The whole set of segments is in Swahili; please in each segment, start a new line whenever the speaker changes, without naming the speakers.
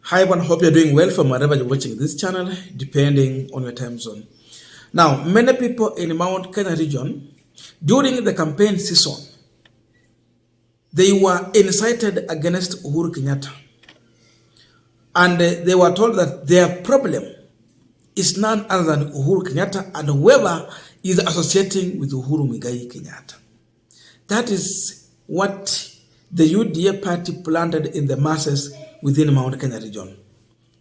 Hi everyone, hope you're doing well from wherever you're watching this channel, depending on your time zone. Now, many people in Mount Kenya region, during the campaign season, they were incited against Uhuru Kenyatta. And they were told that their problem is none other than Uhuru Kenyatta and whoever is associating with Uhuru Muigai Kenyatta. That is what the UDA party planted in the masses within Mount Kenya region.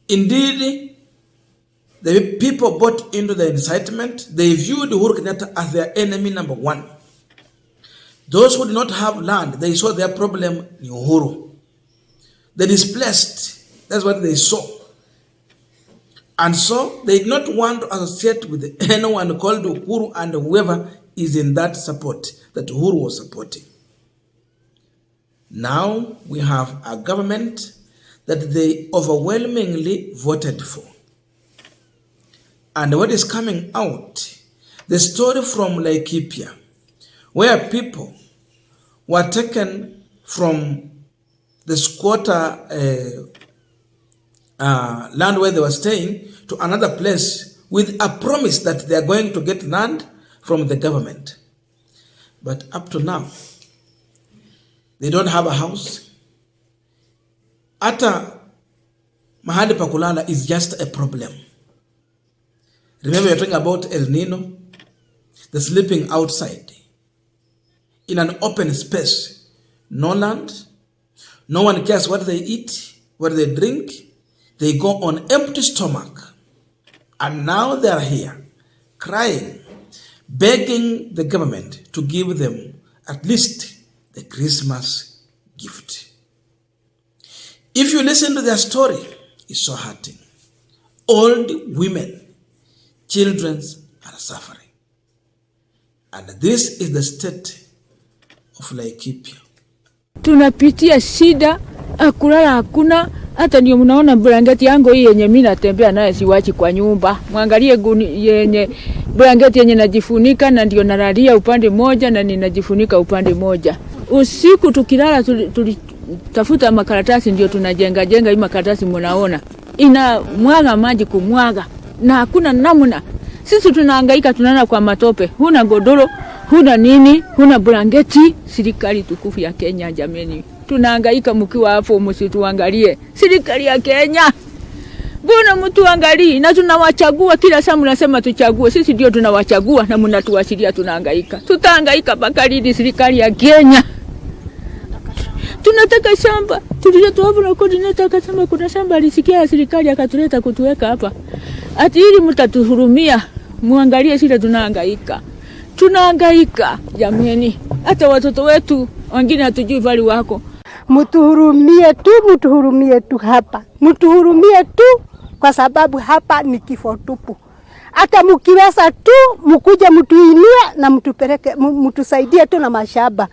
Indeed, the people bought into the incitement. They viewed Uhuru Kenyatta as their enemy number one. Those who did not have land, they saw their problem in Uhuru. The displaced, that's what they saw. And so they did not want to associate with anyone called Uhuru and whoever is in that support that Uhuru was supporting. Now we have a government that they overwhelmingly voted for. And what is coming out, the story from Laikipia, where people were taken from the squatter land where they were staying to another place with a promise that they are going to get land from the government. But up to now, they don't have a house. Hata mahali pa kulala is just a problem. Remember, you're talking about El Nino, the sleeping outside in an open space, no land, no one cares what they eat, what they drink. They go on empty stomach. And now they are here crying, begging the government to give them at least the Christmas gift. If you listen to their story, it's so hurting. Old women, children are suffering. And this is the state of Laikipia.
Tunapitia shida, kulala hakuna, hata ndio mnaona blanketi yangu hii yenye mimi natembea naye siwachi kwa nyumba. Muangalie yenye blanketi yenye najifunika na ndio nalalia upande moja na ninajifunika upande moja. Usiku tukilala tulitafuta makaratasi ndio tunajenga hii makaratasi mnaona. Ina mwaga maji kumwaga na hakuna namna. Sisi tunahangaika tunana kwa matope. Huna godoro, huna nini, huna blanketi. Serikali tukufu ya Kenya jameni. Tunahangaika mkiwa hapo msituangalie. Serikali ya Kenya. Mbona mtuangalie na tunawachagua kila saa mnasema tuchague. Sisi ndio tunawachagua na mnatuashiria tunahangaika. Tutahangaika mpaka lini serikali ya Kenya? Tunataka shamba. Tuliletwa hapo na coordinator akasema kuna shamba alisikia serikali akatuleta kutuweka hapa. Ati ili mtatuhurumia, muangalie shida tunahangaika. Tunahangaika jameni. Hata watoto wetu wengine hatujui vali wako.
Mtuhurumie tu hapa. Mtuhurumie tu kwa sababu hapa ni kifo tupu. Hata mkiweza tu mkuje mtuinue na mtupeleke mtusaidie tu na mashamba.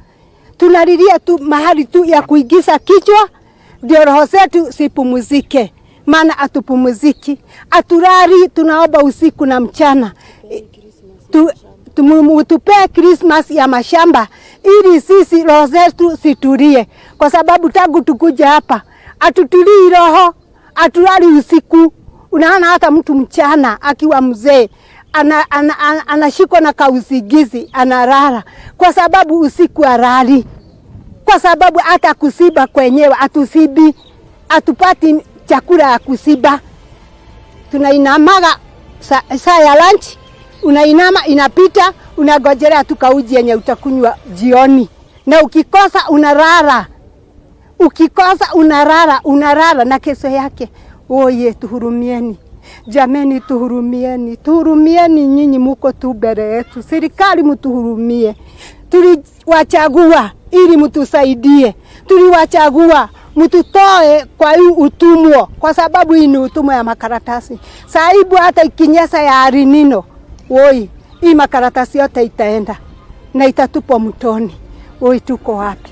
Tunalilia tu mahali tu ya kuigiza kichwa ndio roho zetu sipumzike. Maana atupumziki. Aturari tunaomba usiku na mchana. Tupe Christmas ya mashamba ili sisi roho zetu situlie. Kwa sababu tangu tukuja hapa atutulii roho, aturari usiku. Unaona hata mtu mchana akiwa mzee anashikwa na kausigizi analala kwa sababu usiku arari. Kwa sababu hata kusiba kwenyewe atusibi, atupati chakula ya kusiba. Tunainamaga saa ya lunch, unainama inapita, unagojelea tu kauji yenye utakunywa jioni. Na ukikosa unarara. Ukikosa unarara na kesho yake. Oye tuhurumieni. Jameni tuhurumieni. Tuhurumieni nyinyi muko tu mbele yetu. Serikali mtuhurumie. Tuliwachagua ili mtusaidie. Tuliwachagua mtutoe kwa hii utumwa kwa sababu hii ni utumwa ya makaratasi. Saibu hata ikinyesha ya arinino. Oi, hii makaratasi yote itaenda na itatupwa mtoni. Oi, tuko wapi?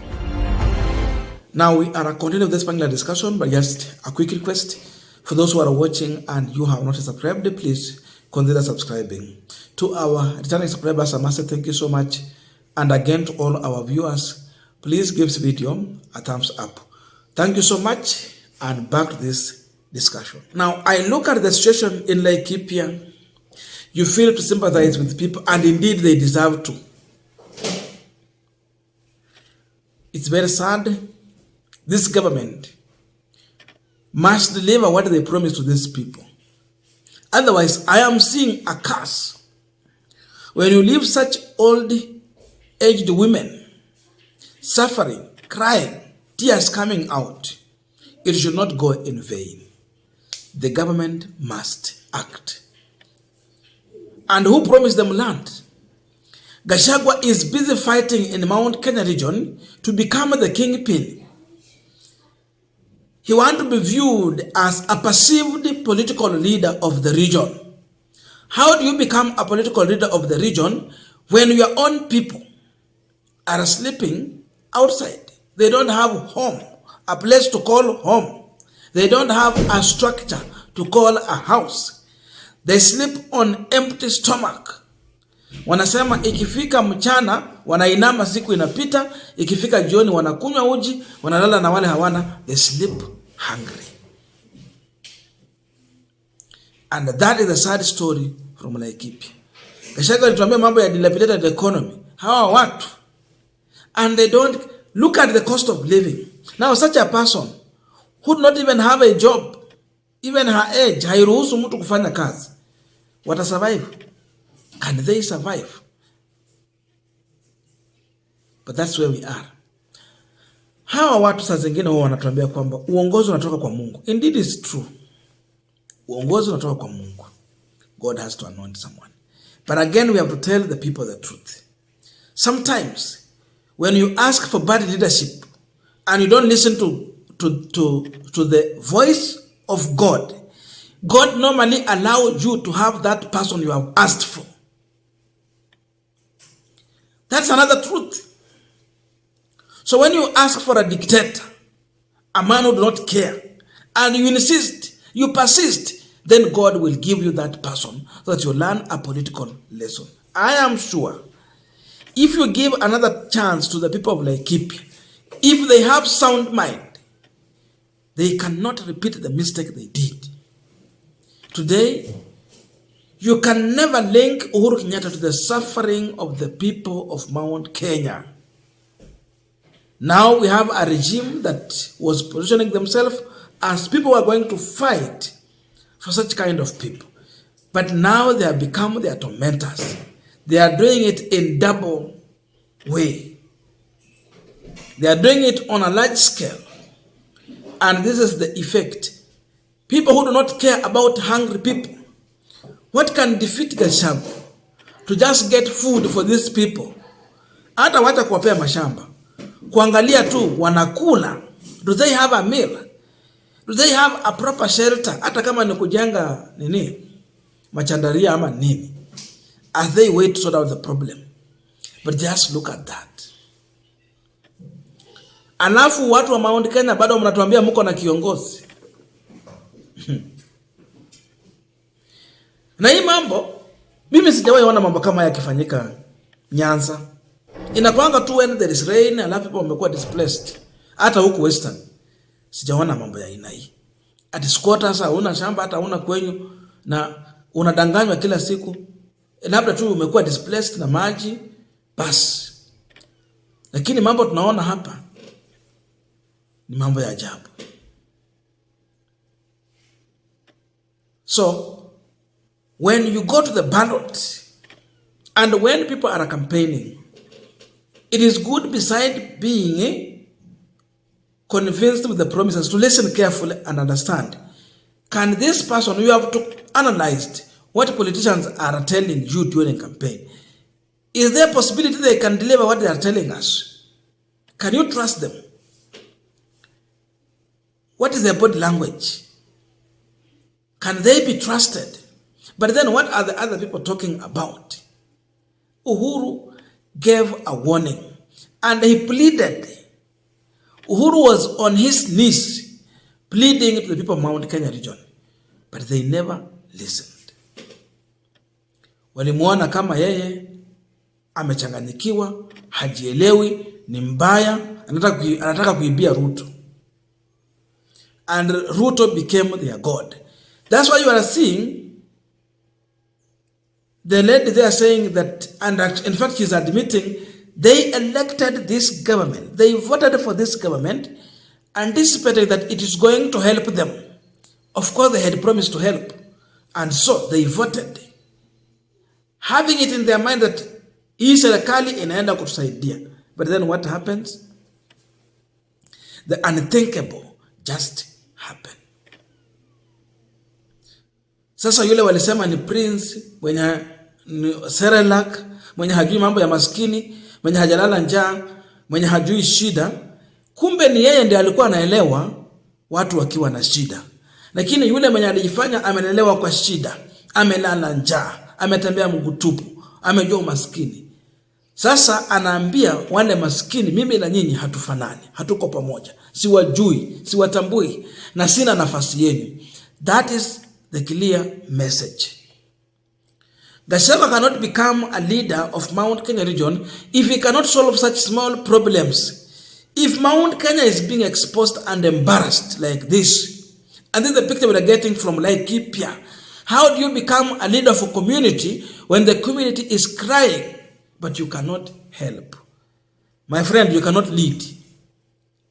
Now we are continuing this panel discussion, but just a quick request for those who are watching and you have not subscribed, please consider subscribing. To our returning subscribers, I must say thank you so much. And again to all our viewers, please give this video a thumbs up. Thank you so much, and back to this discussion. Now, I look at the situation in Laikipia. You feel to sympathize with people, and indeed they deserve to. It's very sad. This government must deliver what they promised to these people. Otherwise, I am seeing a curse. When you leave such old-aged women suffering, crying, tears coming out, it should not go in vain. The government must act. And who promised them land? Gachagwa is busy fighting in Mount Kenya region to become the kingpin. He wants to be viewed as a perceived political leader of the region. How do you become a political leader of the region when your own people are sleeping outside? They don't have home, a place to call home. They don't have a structure to call a house. They sleep on empty stomach. Wanasema ikifika mchana wanainama, siku inapita, ikifika jioni wanakunywa uji, wanalala na wale hawana. They sleep hungry. And that is the sad story from Laikipia. Gachagwa alituambia mambo ya dilapidated economy. Hawa watu, and they don't look at the cost of living. Now such a person who do not even have a job, even her age hairuhusu mtu kufanya kazi, wata survive? Can they survive? But that's where we are. Hawa watu saa zingine huwa wanatuambia kwamba uongozi unatoka kwa Mungu. Indeed it's true. Uongozi unatoka kwa Mungu. God has to anoint someone. But again, we have to tell the people the truth. Sometimes when you ask for bad leadership and you don't listen to the voice of God, God normally allows you to have that person you have asked for. That's another truth. So when you ask for a dictator, a man who does not care, and you insist, you persist, then God will give you that person so that you learn a political lesson. I am sure if you give another chance to the people of Laikipia, if they have sound mind, they cannot repeat the mistake they did. Today, you can never link Uhuru Kenyatta to the suffering of the people of Mount Kenya. Now we have a regime that was positioning themselves as people who are going to fight for such kind of people. But now they have become their tormentors. They are doing it in double way. They are doing it on a large scale. And this is the effect. People who do not care about hungry people. What can defeat Gachagwa? To just get food for these people. Hata wacha kuwapea mashamba. Kuangalia tu wanakula. Do they have a meal? Do they have a proper shelter? Hata kama ni kujenga nini? Machandaria ama nini? As they wait to sort out the problem. But just look at that. Alafu watu wa Mount Kenya bado mnatuambia mko na kiongozi. Na hii mambo, mimi sijawahi ona mambo kama yakifanyika Nyanza. Inakuanga tu when there is rain, alafu people wamekuwa displaced. Hata huku Western, sijaona mambo ya aina hii. Ati squatters hauna shamba, hata hauna kwenyu, na unadanganywa kila siku. Labda tu umekuwa displaced na maji, basi. Lakini mambo tunaona hapa ni mambo ya ajabu. So, when you go to the ballot, and when people are campaigning, it is good, beside being convinced with the promises, to listen carefully and understand. Can this person, you have to analyze what politicians are telling you during campaign. Is there a possibility they can deliver what they are telling us? Can you trust them? What is their body language? Can they be trusted? But then what are the other people talking about? Uhuru gave a warning and he pleaded. Uhuru was on his knees pleading to the people of Mount Kenya region, but they never listened. Walimuona kama yeye amechanganyikiwa, hajielewi, ni mbaya, anataka kuibia Ruto. and Ruto became their God. That's why you are seeing the lady there saying that, and in fact she's admitting, they elected this government. They voted for this government, anticipating that it is going to help them. Of course, they had promised to help. And so they voted, having it in their mind that hii serikali inaenda kutusaidia. But then what happens? The unthinkable just happened. Sasa yule walisema ni prince, mwenye Serelak, mwenye hajui mambo ya maskini, mwenye hajalala njaa, mwenye hajui shida. Kumbe ni yeye ndiye alikuwa anaelewa watu wakiwa na shida. Lakini yule mwenye alijifanya amenelewa kwa shida, amelala njaa, ametembea mguu tupu, amejua umaskini. Sasa anaambia wale maskini, mimi na nyinyi hatufanani, hatuko pamoja, siwajui, siwatambui, na sina nafasi yenu. That is the clear message. Gachagwa cannot become a leader of Mount Kenya region if he cannot solve such small problems. If Mount Kenya is being exposed and embarrassed like this, and this is the picture we are getting from Laikipia, how do you become a leader of a community when the community is crying, but you cannot help? My friend, you cannot lead.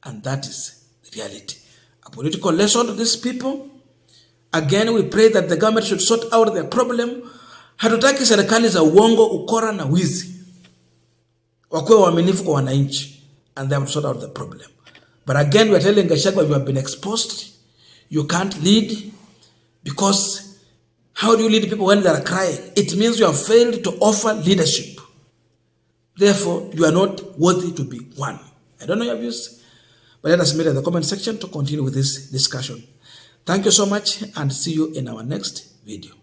And that is the reality. A political lesson to these people. Again, we pray that the government should sort out their problem. Hatutaki serikali za uongo, ukora na wizi. Wakuwe waaminifu kwa wananchi, and they have to sort out the problem. But again, we are telling Gachagwa, you have been exposed. You can't lead, because how do you lead people when they are crying? It means you have failed to offer leadership. Therefore, you are not worthy to be one. I don't know your views, but let us meet in the comment section to continue with this discussion. Thank you so much, and see you in our next video.